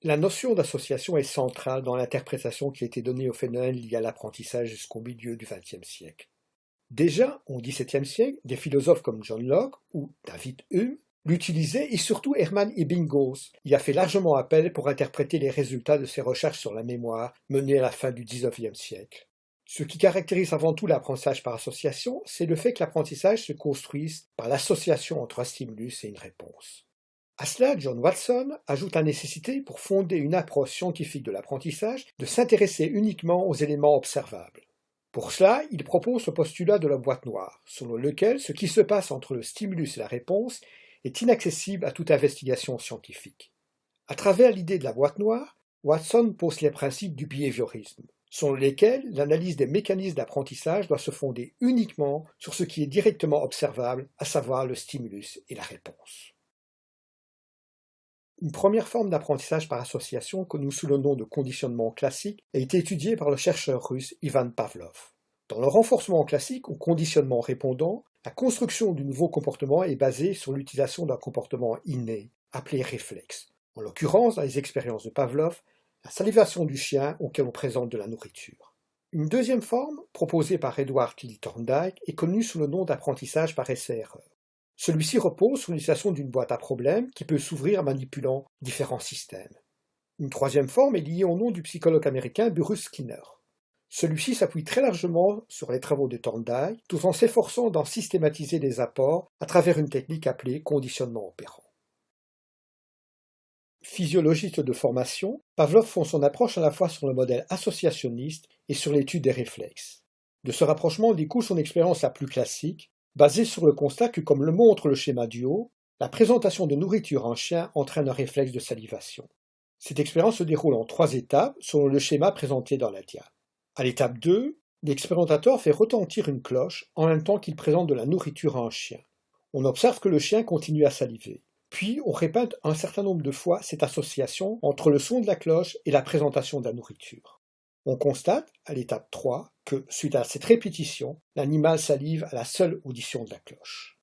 La notion d'association est centrale dans l'interprétation qui a été donnée aux phénomènes liés à l'apprentissage jusqu'au milieu du XXe siècle. Déjà, au XVIIe siècle, des philosophes comme John Locke ou David Hume l'utilisaient et surtout Hermann Ebbinghaus y a fait largement appel pour interpréter les résultats de ses recherches sur la mémoire menées à la fin du XIXe siècle. Ce qui caractérise avant tout l'apprentissage par association, c'est le fait que l'apprentissage se construise par l'association entre un stimulus et une réponse. À cela, John Watson ajoute la nécessité, pour fonder une approche scientifique de l'apprentissage, de s'intéresser uniquement aux éléments observables. Pour cela, il propose le postulat de la boîte noire, selon lequel ce qui se passe entre le stimulus et la réponse est inaccessible à toute investigation scientifique. À travers l'idée de la boîte noire, Watson pose les principes du behaviorisme, selon lesquels l'analyse des mécanismes d'apprentissage doit se fonder uniquement sur ce qui est directement observable, à savoir le stimulus et la réponse. Une première forme d'apprentissage par association, connue sous le nom de conditionnement classique, a été étudiée par le chercheur russe Ivan Pavlov. Dans le renforcement classique ou conditionnement répondant, la construction du nouveau comportement est basée sur l'utilisation d'un comportement inné, appelé réflexe. En l'occurrence, dans les expériences de Pavlov, la salivation du chien auquel on présente de la nourriture. Une deuxième forme, proposée par Edward Lee Thorndike, est connue sous le nom d'apprentissage par essai-erreur. Celui-ci repose sur l'utilisation d'une boîte à problèmes qui peut s'ouvrir en manipulant différents systèmes. Une troisième forme est liée au nom du psychologue américain Burrus Skinner. Celui-ci s'appuie très largement sur les travaux de Thorndike, tout en s'efforçant d'en systématiser les apports à travers une technique appelée conditionnement opérant. Physiologiste de formation, Pavlov fonde son approche à la fois sur le modèle associationniste et sur l'étude des réflexes. De ce rapprochement découle son expérience la plus classique, basée sur le constat que, comme le montre le schéma du haut, la présentation de nourriture à un chien entraîne un réflexe de salivation. Cette expérience se déroule en 3 étapes selon le schéma présenté dans la dia. À l'étape 2, l'expérimentateur fait retentir une cloche en même temps qu'il présente de la nourriture à un chien. On observe que le chien continue à saliver. Puis on répète un certain nombre de fois cette association entre le son de la cloche et la présentation de la nourriture. On constate, à l'étape 3, que, suite à cette répétition, l'animal salive à la seule audition de la cloche.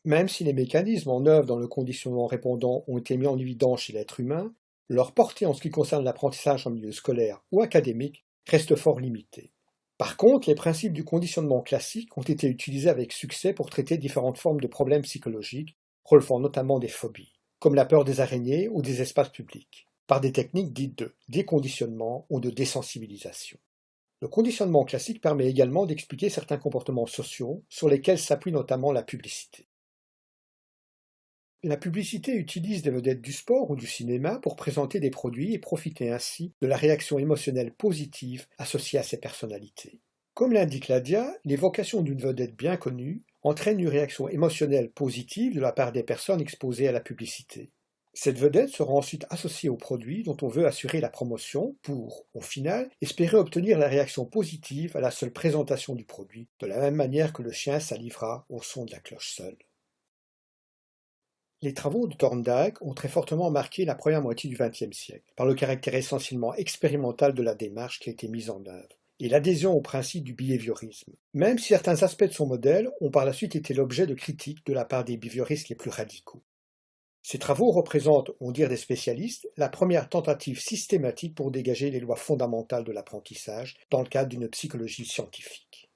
Même si les mécanismes en œuvre dans le conditionnement répondant ont été mis en évidence chez l'être humain, leur portée en ce qui concerne l'apprentissage en milieu scolaire ou académique reste fort limitée. Par contre, les principes du conditionnement classique ont été utilisés avec succès pour traiter différentes formes de problèmes psychologiques, relevant notamment des phobies, comme la peur des araignées ou des espaces publics, par des techniques dites de déconditionnement ou de désensibilisation. Le conditionnement classique permet également d'expliquer certains comportements sociaux sur lesquels s'appuie notamment la publicité. La publicité utilise des vedettes du sport ou du cinéma pour présenter des produits et profiter ainsi de la réaction émotionnelle positive associée à ces personnalités. Comme l'indique la dia, l'évocation d'une vedette bien connue entraîne une réaction émotionnelle positive de la part des personnes exposées à la publicité. Cette vedette sera ensuite associée au produit dont on veut assurer la promotion pour, au final, espérer obtenir la réaction positive à la seule présentation du produit, de la même manière que le chien salivera au son de la cloche seule. Les travaux de Thorndike ont très fortement marqué la première moitié du XXe siècle, par le caractère essentiellement expérimental de la démarche qui a été mise en œuvre, et l'adhésion au principe du behaviorisme, même si certains aspects de son modèle ont par la suite été l'objet de critiques de la part des behavioristes les plus radicaux. Ces travaux représentent, on dire des spécialistes, la première tentative systématique pour dégager les lois fondamentales de l'apprentissage dans le cadre d'une psychologie scientifique.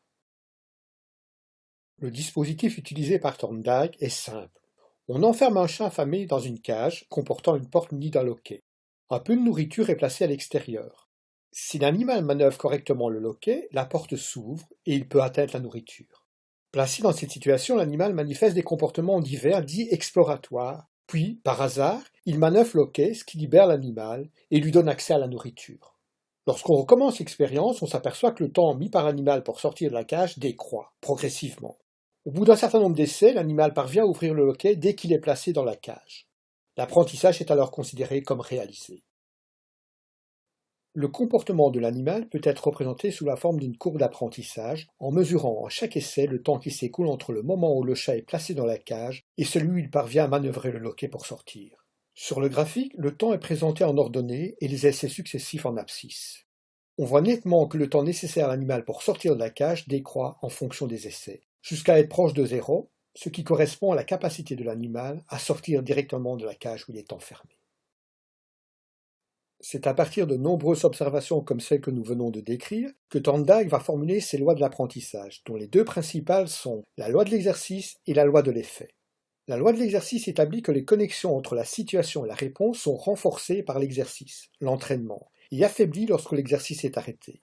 Le dispositif utilisé par Thorndike est simple. On enferme un chien affamé dans une cage comportant une porte munie d'un loquet. Un peu de nourriture est placée à l'extérieur. Si l'animal manœuvre correctement le loquet, la porte s'ouvre et il peut atteindre la nourriture. Placé dans cette situation, l'animal manifeste des comportements divers dits exploratoires, puis, par hasard, il manœuvre le loquet, ce qui libère l'animal et lui donne accès à la nourriture. Lorsqu'on recommence l'expérience, on s'aperçoit que le temps mis par l'animal pour sortir de la cage décroît progressivement. Au bout d'un certain nombre d'essais, l'animal parvient à ouvrir le loquet dès qu'il est placé dans la cage. L'apprentissage est alors considéré comme réalisé. Le comportement de l'animal peut être représenté sous la forme d'une courbe d'apprentissage, en mesurant à chaque essai le temps qui s'écoule entre le moment où le chat est placé dans la cage et celui où il parvient à manœuvrer le loquet pour sortir. Sur le graphique, le temps est présenté en ordonnée et les essais successifs en abscisse. On voit nettement que le temps nécessaire à l'animal pour sortir de la cage décroît en fonction des essais, jusqu'à être proche de 0, ce qui correspond à la capacité de l'animal à sortir directement de la cage où il est enfermé. C'est à partir de nombreuses observations comme celles que nous venons de décrire que Thorndike va formuler ses lois de l'apprentissage, dont les deux principales sont la loi de l'exercice et la loi de l'effet. La loi de l'exercice établit que les connexions entre la situation et la réponse sont renforcées par l'exercice, l'entraînement, et affaiblies lorsque l'exercice est arrêté.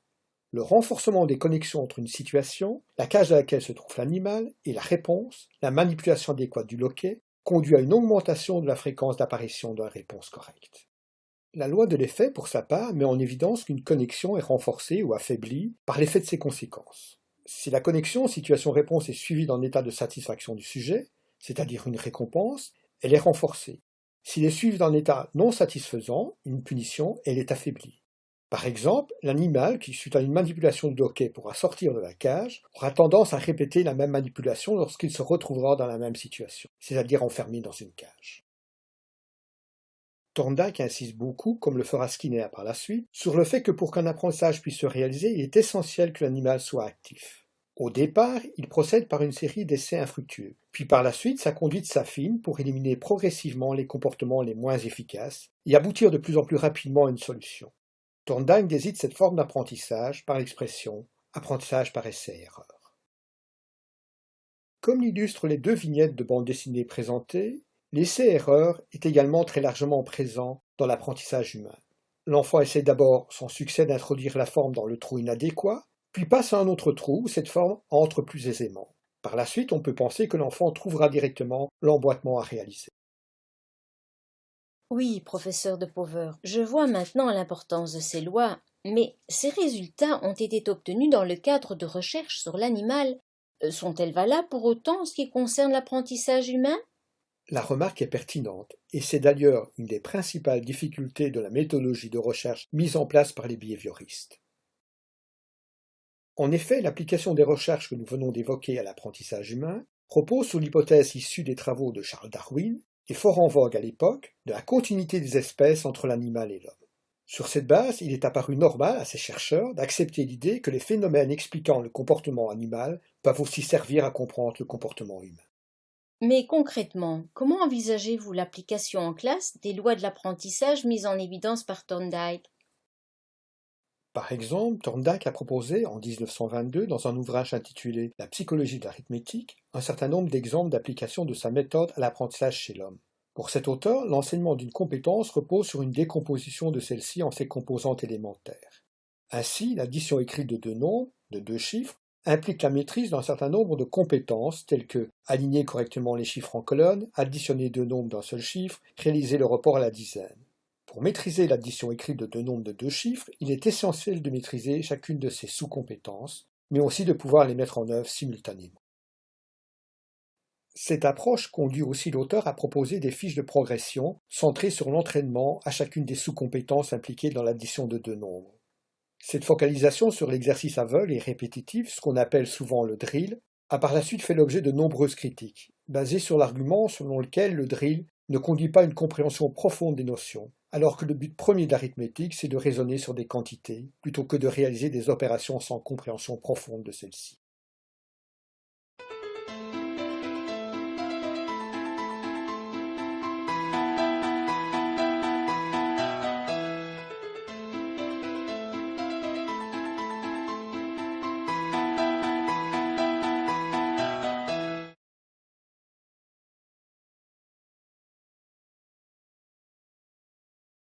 Le renforcement des connexions entre une situation, la cage dans laquelle se trouve l'animal, et la réponse, la manipulation adéquate du loquet, conduit à une augmentation de la fréquence d'apparition de la réponse correcte. La loi de l'effet, pour sa part, met en évidence qu'une connexion est renforcée ou affaiblie par l'effet de ses conséquences. Si la connexion situation-réponse est suivie d'un état de satisfaction du sujet, c'est-à-dire une récompense, elle est renforcée. S'il est suivi d'un état non satisfaisant, une punition, elle est affaiblie. Par exemple, l'animal qui, suite à une manipulation du loquet, pourra sortir de la cage, aura tendance à répéter la même manipulation lorsqu'il se retrouvera dans la même situation, c'est-à-dire enfermé dans une cage. Thorndike insiste beaucoup, comme le fera Skinner par la suite, sur le fait que pour qu'un apprentissage puisse se réaliser, il est essentiel que l'animal soit actif. Au départ, il procède par une série d'essais infructueux, puis par la suite sa conduite s'affine pour éliminer progressivement les comportements les moins efficaces et aboutir de plus en plus rapidement à une solution. Thorndike désigne cette forme d'apprentissage par l'expression « apprentissage par essai-erreur ». Comme l'illustrent les deux vignettes de bande dessinée présentées, l'essai-erreur est également très largement présent dans l'apprentissage humain. L'enfant essaie d'abord sans succès d'introduire la forme dans le trou inadéquat, puis passe à un autre trou où cette forme entre plus aisément. Par la suite, on peut penser que l'enfant trouvera directement l'emboîtement à réaliser. Oui, professeur de Pover, je vois maintenant l'importance de ces lois, mais ces résultats ont été obtenus dans le cadre de recherches sur l'animal. Sont-elles valables pour autant en ce qui concerne l'apprentissage humain? La remarque est pertinente, et c'est d'ailleurs une des principales difficultés de la méthodologie de recherche mise en place par les behavioristes. En effet, l'application des recherches que nous venons d'évoquer à l'apprentissage humain repose sur l'hypothèse issue des travaux de Charles Darwin, et fort en vogue à l'époque, de la continuité des espèces entre l'animal et l'homme. Sur cette base, il est apparu normal à ces chercheurs d'accepter l'idée que les phénomènes expliquant le comportement animal peuvent aussi servir à comprendre le comportement humain. Mais concrètement, comment envisagez-vous l'application en classe des lois de l'apprentissage mises en évidence par Thorndike? Par exemple, Thorndike a proposé en 1922, dans un ouvrage intitulé La psychologie de l'arithmétique, un certain nombre d'exemples d'application de sa méthode à l'apprentissage chez l'homme. Pour cet auteur, l'enseignement d'une compétence repose sur une décomposition de celle-ci en ses composantes élémentaires. Ainsi, l'addition écrite de deux nombres, de deux chiffres, implique la maîtrise d'un certain nombre de compétences telles que aligner correctement les chiffres en colonne, additionner deux nombres d'un seul chiffre, réaliser le report à la dizaine. Pour maîtriser l'addition écrite de deux nombres de deux chiffres, il est essentiel de maîtriser chacune de ces sous-compétences, mais aussi de pouvoir les mettre en œuvre simultanément. Cette approche conduit aussi l'auteur à proposer des fiches de progression centrées sur l'entraînement à chacune des sous-compétences impliquées dans l'addition de deux nombres. Cette focalisation sur l'exercice aveugle et répétitif, ce qu'on appelle souvent le drill, a par la suite fait l'objet de nombreuses critiques, basées sur l'argument selon lequel le drill ne conduit pas à une compréhension profonde des notions, alors que le but premier de l'arithmétique, c'est de raisonner sur des quantités, plutôt que de réaliser des opérations sans compréhension profonde de celles-ci.